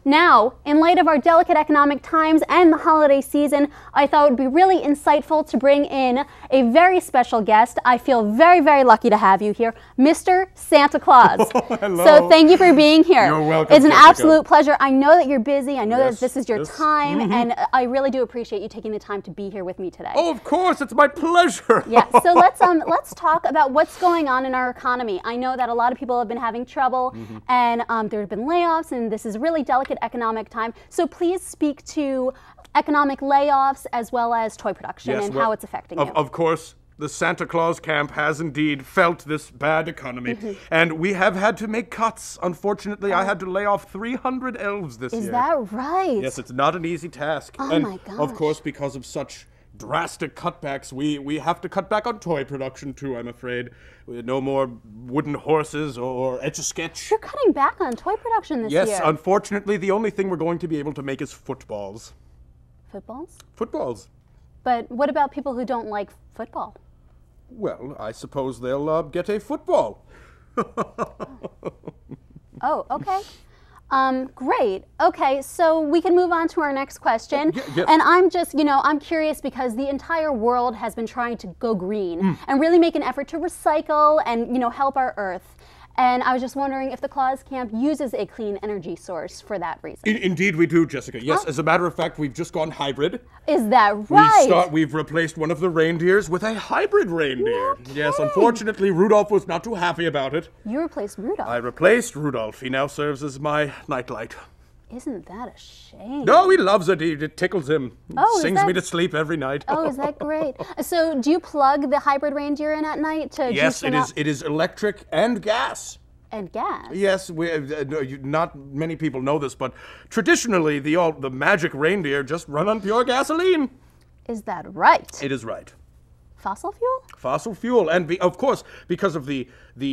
Now, in light of our delicate economic times and the holiday season, I thought it would be really insightful to bring in a very special guest. I feel very, very lucky to have you here, Mr. Santa Claus. Oh, hello. So thank you for being here. You're welcome, It's an Jessica. absolute pleasure. I know that you're busy. I know that this is your yes. time, and I really do appreciate you taking the time to be here with me today. Oh, of course, it's my pleasure. Yeah, so let's talk about what's going on in our economy. I know that a lot of people have been having trouble, and there have been layoffs, and this is a really delicate economic time. So please speak to economic layoffs as well as toy production and how it's affecting you. Of course, the Santa Claus camp has indeed felt this bad economy, and we have had to make cuts. Unfortunately, I had to lay off 300 elves this year. Is that right? Yes, it's not an easy task. Oh and my gosh. of course, because of such drastic cutbacks, we have to cut back on toy production too, I'm afraid. No more wooden horses or Etch-a-Sketch. You're cutting back on toy production this year. Yes, unfortunately, the only thing we're going to be able to make is footballs. Footballs? Footballs. But what about people who don't like football? Well, I suppose they'll get a football. Oh, okay. Great. Okay, so we can move on to our next question. Yes. And I'm just, I'm curious because the entire world has been trying to go green and really make an effort to recycle and, help our Earth. And I was just wondering if the Claus Camp uses a clean energy source for that reason. Indeed we do, Jessica. Yes, as a matter of fact, we've just gone hybrid. Is that right? We've replaced one of the reindeers with a hybrid reindeer. No Yes, kidding. Unfortunately, Rudolph was not too happy about it. You replaced Rudolph. I replaced Rudolph. He now serves as my nightlight. Isn't that a shame? No, he loves it. It tickles him. Oh, Sings me to sleep every night. Oh, is that great? So do you plug the hybrid reindeer in at night to Yes, juice them up? it is electric and gas. And gas? Yes, not many people know this, but traditionally the magic reindeer just run on pure gasoline. Is that right? It is right. Fossil fuel? Fossil fuel, and of course, because of the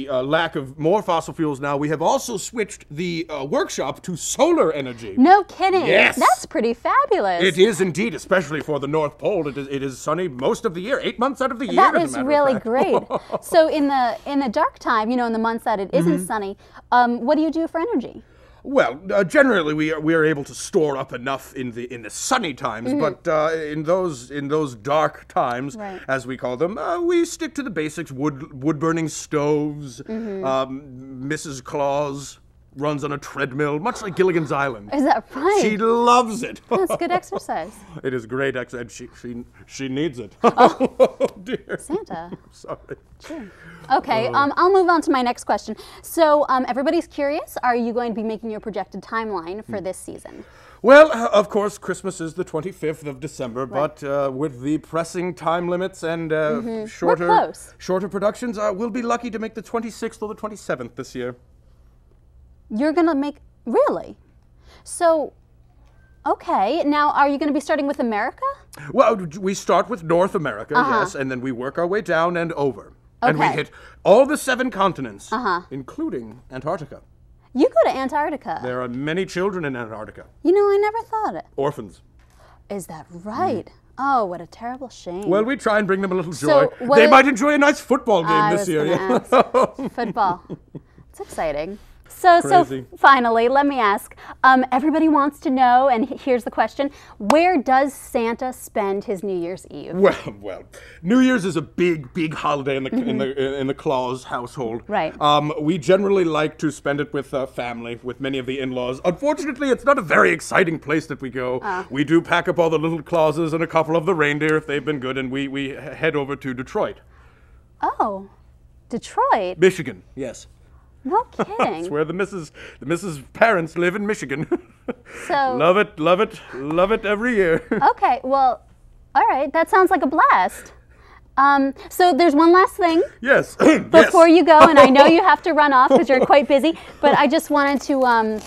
lack of more fossil fuels now, we have also switched the workshop to solar energy. No kidding. Yes. That's pretty fabulous. It is indeed, especially for the North Pole. It is sunny most of the year, 8 months out of the year. That as a is matter of really fact. great. So in the dark time, in the months that it isn't sunny, what do you do for energy? Well, generally we are able to store up enough in the sunny times, but in those dark times, as we call them, we stick to the basics: wood burning stoves. Mrs. Claus runs on a treadmill, much like Gilligan's Island. Is that right? She loves it. That's good exercise. It is great exercise. She needs it. Oh, oh dear. Santa. Sorry. Sure. Okay, I'll move on to my next question. So everybody's curious, are you going to be making your projected timeline for this season? Well, of course, Christmas is the 25th of December, but with the pressing time limits and shorter productions, we'll be lucky to make the 26th or the 27th this year. You're going to make, really? So, okay, now are you going to be starting with America? Well, we start with North America, yes, and then we work our way down and over. And we hit all the 7 continents, including Antarctica. You go to Antarctica. There are many children in Antarctica. I never thought it. Orphans. Is that right? Oh, what a terrible shame. Well, we try and bring them a little joy. So they might enjoy a nice football game this year. Football. It's exciting. So finally, let me ask, everybody wants to know, and here's the question, where does Santa spend his New Year's Eve? Well, New Year's is a big holiday in the Claus household. Right. We generally like to spend it with family, with many of the in-laws. Unfortunately, it's not a very exciting place that we go. We do pack up all the little Clauses and a couple of the reindeer if they've been good, and we head over to Detroit. Oh, Detroit? Michigan, yes. No kidding. That's where the Mrs. parents live in Michigan. So love it every year. Okay, well, all right, that sounds like a blast. So there's one last thing. Yes. Before you go, and I know you have to run off because you're quite busy, but I just wanted to,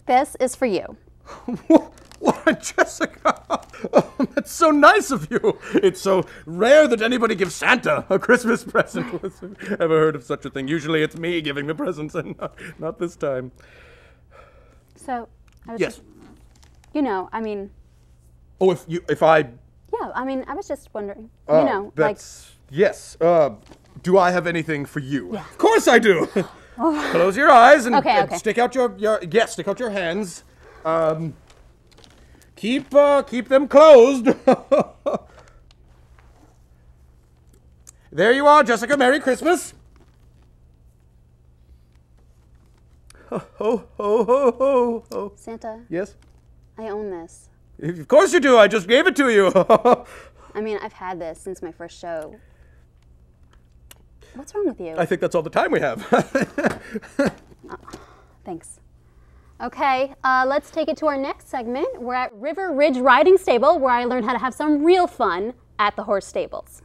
this is for you. What, Jessica? Oh, that's so nice of you. It's so rare that anybody gives Santa a Christmas present. Ever heard of such a thing? Usually it's me giving the presents, and not this time. So, I was yes. I mean. Oh, if I. Yeah, I mean, I was just wondering. Yes. Do I have anything for you? Yeah. Of course I do. Close your eyes and, Okay, and okay. stick out stick out your hands. Keep them closed. There you are, Jessica. Merry Christmas. Ho, ho, ho, ho, ho, ho. Santa, Yes? I own this. Of course you do. I just gave it to you. I mean, I've had this since my first show. What's wrong with you? I think that's all the time we have. Thanks. Okay, let's take it to our next segment. We're at River Ridge Riding Stable, where I learned how to have some real fun at the horse stables.